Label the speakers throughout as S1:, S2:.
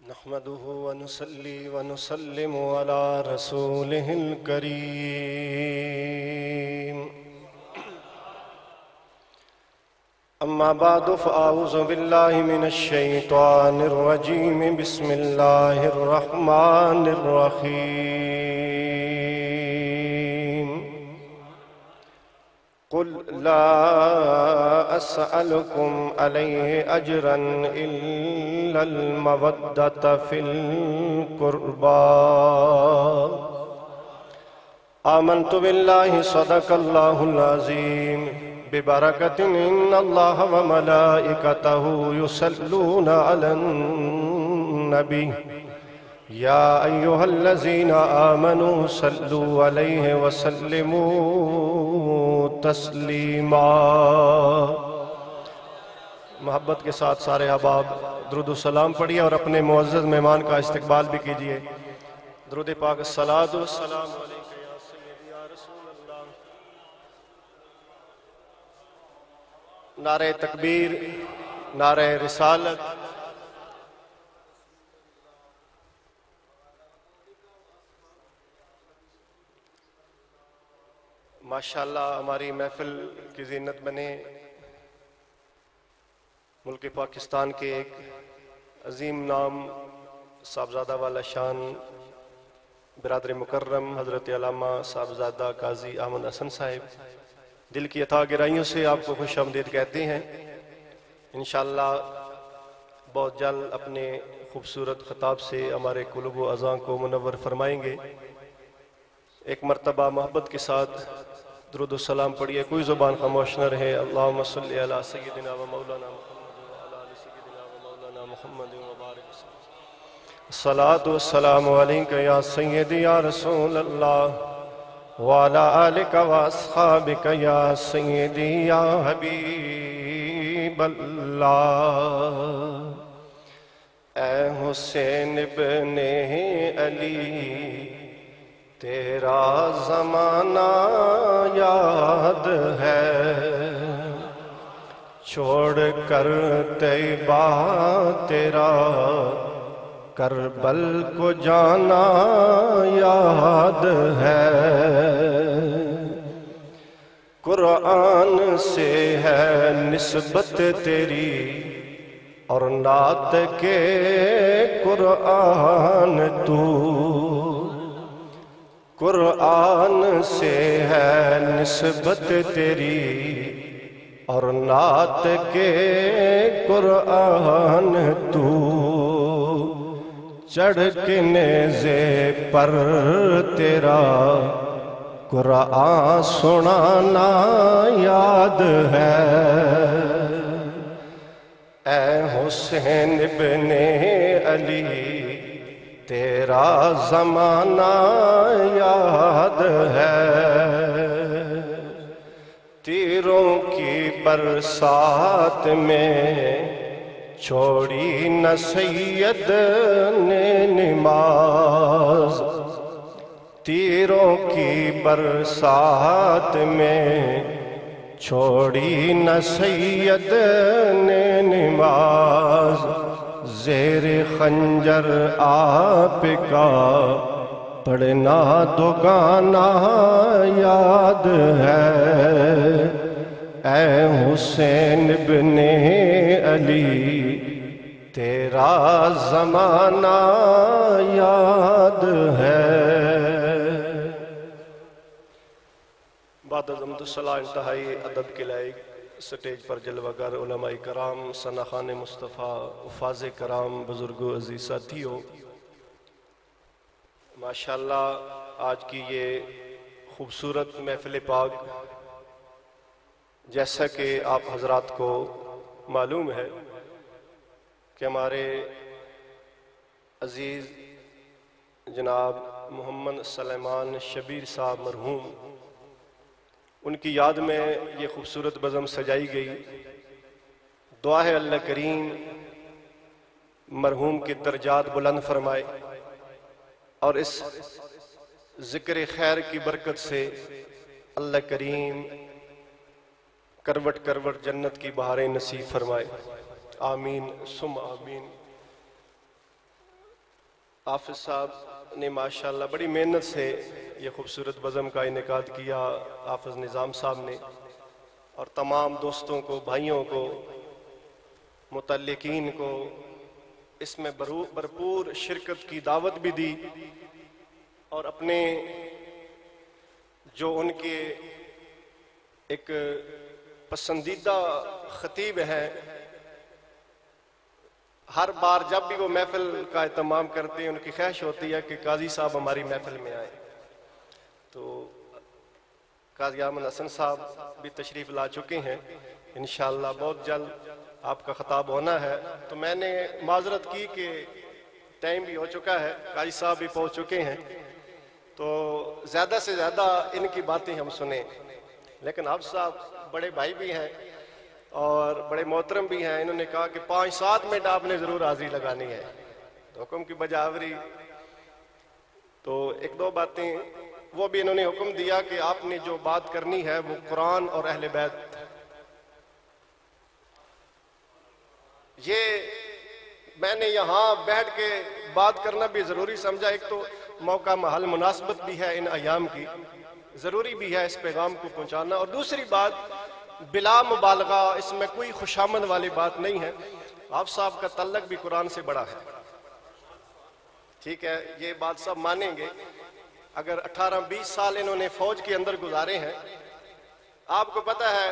S1: نحمده ونصلي ونسلم على رسوله الكريم أما بعد فأعوذ بالله من الشيطان الرجيم بسم الله الرحمن الرحيم قل لا أسألكم عليه أجرا إلا المودة في القربى آمنت بالله صدق الله العظيم ببركة إن الله وملائكته يصلون على النبي يا أيها الذين آمنوا صلوا عليه وسلموا تسلیما۔ محبت کے ساتھ سارے احباب درود و سلام پڑھیے اور اپنے معزز مہمان کا استقبال بھی کیجئے۔ درود پاک الصلاۃ والسلام علیکہ یا سیدی یا رسول اللہ۔ نعرہ تکبیر، نعرہ رسالت، ماشاءاللہ ہماری محفل کی زینت بنے۔ ملک پاکستان کے ایک عظیم نام صاحبزادہ والا شان برادر مکرم حضرت علامہ صاحبزادہ قاضی احمد حسن صاحب دل کی عطا گرائیوں سے آپ کو خوش آمدید کہتے ہیں۔ انشاءاللہ بہت جلد اپنے خوبصورت خطاب سے ہمارے قلوب و اذان کو منور فرمائیں گے۔ ایک مرتبہ محبت کے ساتھ درود و سلام پڑھیے، کوئی زبان خاموش نہ رہے۔ اللہم صلی علی سیدنا و مولانا محمد وعلی آل سیدنا و مولانا محمد وبارک وسلم۔ الصلاۃ والسلام علیکہ یا سیدی یا رسول اللہ وعلی آلک و اصحابک یا سیدی یا حبیب اللہ۔ اے حسین ابن علی تیرا زمانہ یاد ہے، چھوڑ کر طیبہ تیرا کربل کو جانا یاد ہے۔ قرآن سے ہے نسبت تیری اور نعت کے قرآن تو، قرآن سے ہے نسبت تیری اور نعت کے قرآن تو، چڑھ کے نیزے پر تیرا قرآن سنانا یاد ہے۔ اے حسین ابن علی تیرا زمانہ یاد ہے، تیروں کی برسات میں چھوڑی نہ سید نے نماز، تیروں کی برسات میں چھوڑی نہ سید نے نماز، زیر خنجر آپ کا پڑھنا دو گانا یاد ہے۔ اے حسین ابن علی تیرا زمانہ یاد ہے۔ بعد از حمد و ثنا انتہائی ادب کے لائق سٹیج پر جلوہ گر علماء کرام، ثناخان مصطفیٰ، حفاظ کرام، بزرگوں، عزیز ساتھیوں، ماشاءاللہ آج کی یہ خوبصورت محفل پاک جیسا کہ آپ حضرات کو معلوم ہے کہ ہمارے عزیز جناب محمد سلیمان شبیر صاحب مرحوم، ان کی یاد میں یہ خوبصورت بزم سجائی گئی۔ دعا ہے اللہ کریم مرحوم کے درجات بلند فرمائے اور اس ذکر خیر کی برکت سے اللہ کریم کروٹ کروٹ جنت کی بہاریں نصیب فرمائے، آمین ثم آمین۔ حافظ صاحب نے ماشاءاللہ بڑی محنت سے یہ خوبصورت بزم کا انعقاد کیا، حافظ نظام صاحب نے، اور تمام دوستوں کو، بھائیوں کو، متعلقین کو اس میں بھرپور شرکت کی دعوت بھی دی، اور اپنے جو ان کے ایک پسندیدہ خطیب ہیں، ہر بار جب بھی وہ محفل کا اہتمام کرتے ہیں ان کی خواہش ہوتی ہے کہ قاضی صاحب ہماری محفل میں آئیں، تو قاضی احمد حسن صاحب بھی تشریف لا چکے ہیں، انشاءاللہ بہت جلد آپ کا خطاب ہونا ہے۔ تو میں نے معذرت کی کہ ٹائم بھی ہو چکا ہے، قاضی صاحب بھی پہنچ چکے ہیں، تو زیادہ سے زیادہ ان کی باتیں ہم سنیں، لیکن آپ صاحب بڑے بھائی بھی ہیں اور بڑے محترم بھی ہیں، انہوں نے کہا کہ 5-7 منٹ آپ نے ضرور حاضری لگانی ہے، تو حکم کی بجاوری، تو 1-2 باتیں وہ بھی انہوں نے حکم دیا کہ آپ نے جو بات کرنی ہے وہ قرآن اور اہل بیت، یہ میں نے یہاں بیٹھ کے بات کرنا بھی ضروری سمجھا، ایک تو موقع محل مناسبت بھی ہے ان ایام کی، ضروری بھی ہے اس پیغام کو پہنچانا، اور دوسری بات بلا مبالغہ اس میں کوئی خوشامد والی بات نہیں ہے، آپ صاحب کا تعلق بھی قرآن سے بڑا ہے، ٹھیک ہے، یہ بات سب مانیں گے۔ اگر 18-20 سال انہوں نے فوج کے اندر گزارے ہیں، آپ کو پتہ ہے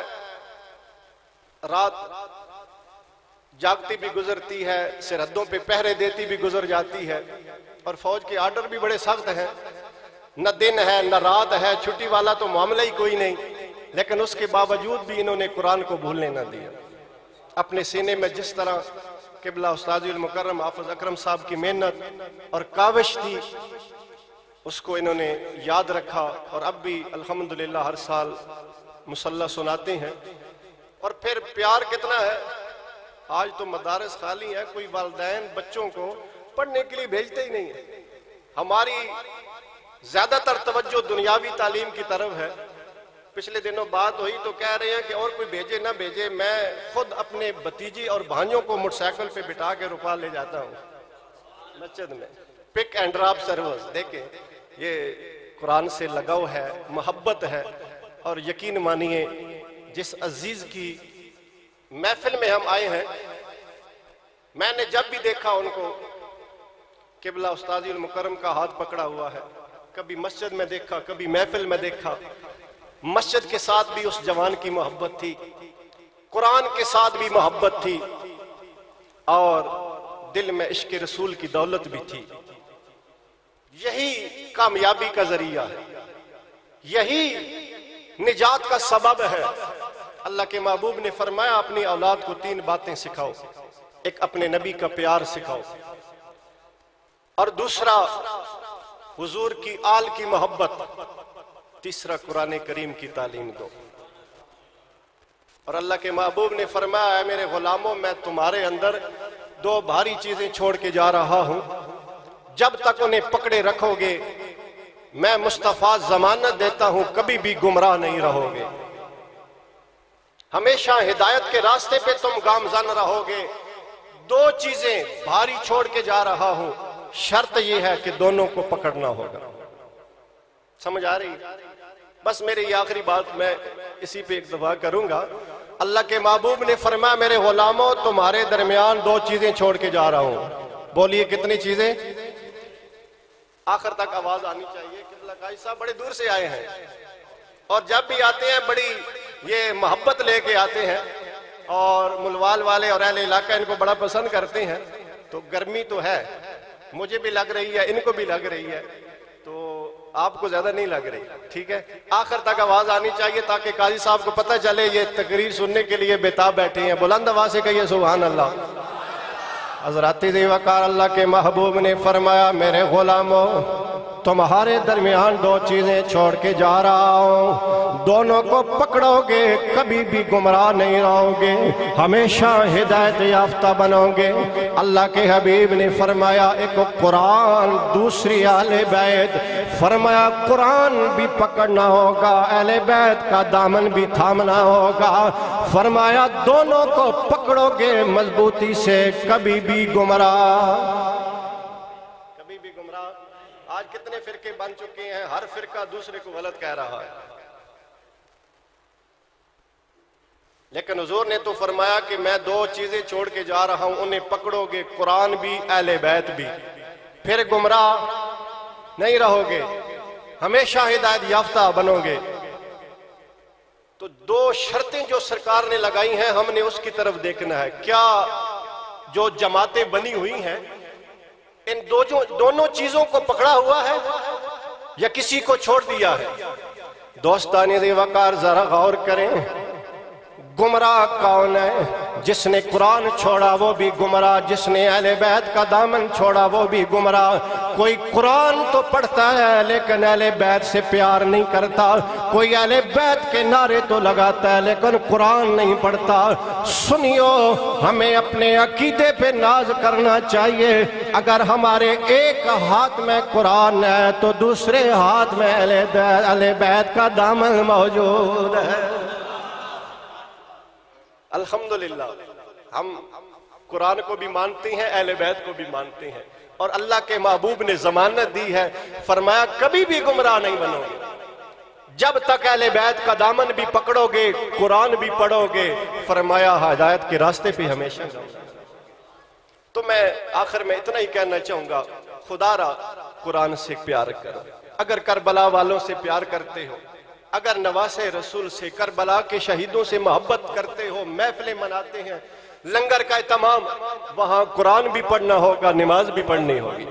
S1: رات جاگتی بھی گزرتی ہے، سرحدوں پہ پہرے دیتی بھی گزر جاتی ہے، اور فوج کے آرڈر بھی بڑے سخت ہیں، نہ دن ہے نہ رات ہے، چھٹی والا تو معاملہ ہی کوئی نہیں، لیکن اس کے باوجود بھی انہوں نے قرآن کو بھولنے نہ دیا۔ اپنے سینے میں جس طرح قبلہ استاذ المکرم حافظ اکرم صاحب کی محنت اور کاوش تھی، اس کو انہوں نے یاد رکھا، اور اب بھی الحمدللہ ہر سال مصلح سناتے ہیں۔ اور پھر پیار کتنا ہے، آج تو مدارس خالی ہیں، کوئی والدین بچوں کو پڑھنے کے لیے بھیجتے ہی نہیں ہیں، ہماری زیادہ تر توجہ دنیاوی تعلیم کی طرف ہے۔ پچھلے دنوں بات ہوئی تو کہہ رہے ہیں کہ اور کوئی بھیجے نہ بھیجے، میں خود اپنے بھتیجی اور بھانجوں کو موٹر سائیکل پہ بٹھا کے رپا لے جاتا ہوں مسجد میں، پک اینڈ ڈراپ سروس۔ دیکھیں یہ قرآن سے لگاؤ ہے، محبت ہے، اور یقین مانیے جس عزیز کی محفل میں ہم آئے ہیں، میں نے جب بھی دیکھا ان کو قبلہ استاذ المکرم کا ہاتھ پکڑا ہوا ہے، کبھی مسجد میں دیکھا، کبھی محفل میں دیکھا، مسجد کے ساتھ بھی اس جوان کی محبت تھی، قرآن کے ساتھ بھی محبت تھی، اور دل میں عشق رسول کی دولت بھی تھی۔ یہی کامیابی کا ذریعہ ہے، یہی نجات کا سبب ہے۔ اللہ کے محبوب نے فرمایا اپنی اولاد کو 3 باتیں سکھاؤ، ایک اپنے نبی کا پیار سکھاؤ، اور دوسرا حضور کی آل کی محبت، تیسرا قرآن کریم کی تعلیم دو۔ اور اللہ کے محبوب نے فرمایا اے میرے غلاموں، میں تمہارے اندر 2 بھاری چیزیں چھوڑ کے جا رہا ہوں، جب تک انہیں پکڑے رکھو گے میں مصطفیٰ ضمانت دیتا ہوں کبھی بھی گمراہ نہیں رہو گے، ہمیشہ ہدایت کے راستے پہ تم گامزن رہو گے۔ 2 چیزیں بھاری چھوڑ کے جا رہا ہوں، شرط یہ ہے کہ دونوں کو پکڑنا ہوگا۔ سمجھ آ رہی؟ بس میری یہ آخری بات میں اسی پہ ایک دفعہ کروں گا۔ اللہ کے محبوب نے فرمایا میرے غلاموں تمہارے درمیان 2 چیزیں چھوڑ کے جا رہا ہوں۔ بولیے کتنی چیزیں؟ آخر تک آواز آنی چاہیے، قبلہ قاضی صاحب بڑے دور سے آئے ہیں، اور جب بھی آتے ہیں بڑی یہ محبت لے کے آتے ہیں، اور ملوال والے اور اہل علاقہ ان کو بڑا پسند کرتے ہیں۔ تو گرمی تو ہے، مجھے بھی لگ رہی ہے، ان کو بھی لگ رہی ہے، تو آپ کو زیادہ نہیں لگ رہی، ٹھیک ہے؟ آخر تک آواز آنی چاہیے تاکہ قاضی صاحب کو پتہ چلے یہ تقریر سننے کے لیے بےتاب بیٹھے ہیں۔ بلند آواز سے کہیے سبحان اللہ۔ حضرات ذی وقار اللہ کے محبوب نے فرمایا میرے غلاموں تمہارے درمیان 2 چیزیں چھوڑ کے جا رہا ہوں، دونوں کو پکڑو گے کبھی بھی گمراہ نہیں رہو گے، ہمیشہ ہدایت یافتہ بنو گے۔ اللہ کے حبیب نے فرمایا ایک قرآن، دوسری اہل بیت۔ فرمایا قرآن بھی پکڑنا ہوگا، اہل بیت کا دامن بھی تھامنا ہوگا۔ فرمایا دونوں کو پکڑو گے مضبوطی سے کبھی بھی گمراہ کتنے فرقے بن چکے ہیں، ہر فرقہ دوسرے کو غلط کہہ رہا ہے، لیکن حضور نے تو فرمایا کہ میں دو چیزیں چھوڑ کے جا رہا ہوں، انہیں پکڑو گے، قرآن بھی اہل بیت بھی، پھر گمراہ نہیں رہو گے، ہمیشہ ہدایت یافتہ بنو گے۔ تو دو شرطیں جو سرکار نے لگائی ہیں ہم نے اس کی طرف دیکھنا ہے۔ کیا جو جماعتیں بنی ہوئی ہیں ان دونوں چیزوں کو پکڑا ہوا ہے یا کسی کو چھوڑ دیا ہے؟ دوستان ذی وقار ذرا غور کریں، گمراہ کون ہے؟ جس نے قرآن چھوڑا وہ بھی گمراہ، جس نے اہل بیت کا دامن چھوڑا وہ بھی گمراہ۔ کوئی قرآن تو پڑھتا ہے لیکن اہل بیت سے پیار نہیں کرتا، کوئی اہل بیت کے نعرے تو لگاتا ہے لیکن قرآن نہیں پڑھتا۔ سنیو، ہمیں اپنے عقیدے پہ ناز کرنا چاہیے۔ اگر ہمارے ایک ہاتھ میں قرآن ہے تو دوسرے ہاتھ میں اہل بیت کا دامن موجود ہے۔ الحمدللہ ہم قرآن کو بھی مانتے ہیں، اہل بیت کو بھی مانتے ہیں، اور اللہ کے محبوب نے ضمانت دی ہے، فرمایا کبھی بھی گمراہ نہیں بنو گے جب تک اہل بیت کا دامن بھی پکڑو گے، قرآن بھی پڑھو گے، فرمایا ہدایت کے راستے پہ ہمیشہ جاؤ۔ تو میں آخر میں اتنا ہی کہنا چاہوں گا، خدا را قرآن سے پیار کرو۔ اگر کربلا والوں سے پیار کرتے ہو، اگر نواسے رسول سے، کربلا کے شہیدوں سے محبت کرتے ہو، محفلیں مناتے ہیں، لنگر کا اہتمام، وہاں قرآن بھی پڑھنا ہوگا، نماز بھی پڑھنی ہوگی۔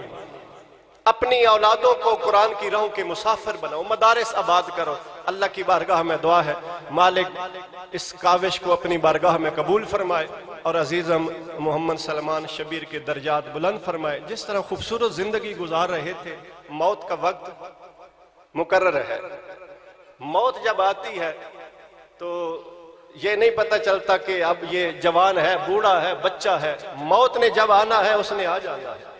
S1: اپنی اولادوں کو قرآن کی راہوں کے مسافر بناؤ، مدارس آباد کرو۔ اللہ کی بارگاہ میں دعا ہے مالک اس کاوش کو اپنی بارگاہ میں قبول فرمائے اور عزیزم محمد سلمان شبیر کے درجات بلند فرمائے۔ جس طرح خوبصورت زندگی گزار رہے تھے، موت کا وقت مقرر ہے، موت جب آتی ہے تو یہ نہیں پتہ چلتا کہ اب یہ جوان ہے، بوڑھا ہے، بچہ ہے، موت نے جب آنا ہے اس نے آ جانا ہے۔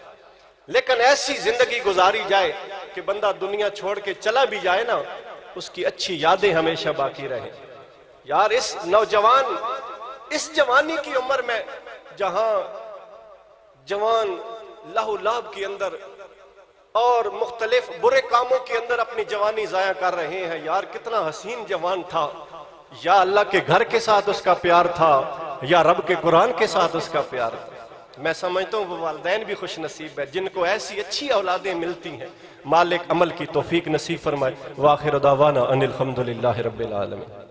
S1: لیکن ایسی زندگی گزاری جائے کہ بندہ دنیا چھوڑ کے چلا بھی جائے نا، اس کی اچھی یادیں ہمیشہ باقی رہیں۔ یار اس نوجوان، اس جوانی کی عمر میں جہاں جوان لہو لعب کے اندر اور مختلف برے کاموں کے اندر اپنی جوانی ضائع کر رہے ہیں، یار کتنا حسین جوان تھا۔ یا اللہ کے گھر کے ساتھ اس کا پیار تھا یا رب کے قرآن کے ساتھ اس کا پیار تھا۔ میں سمجھتا ہوں وہ والدین بھی خوش نصیب ہے جن کو ایسی اچھی اولادیں ملتی ہیں۔ مالک عمل کی توفیق نصیب فرمائے۔ وآخر دعوانا ان الحمدللہ رب العالمین۔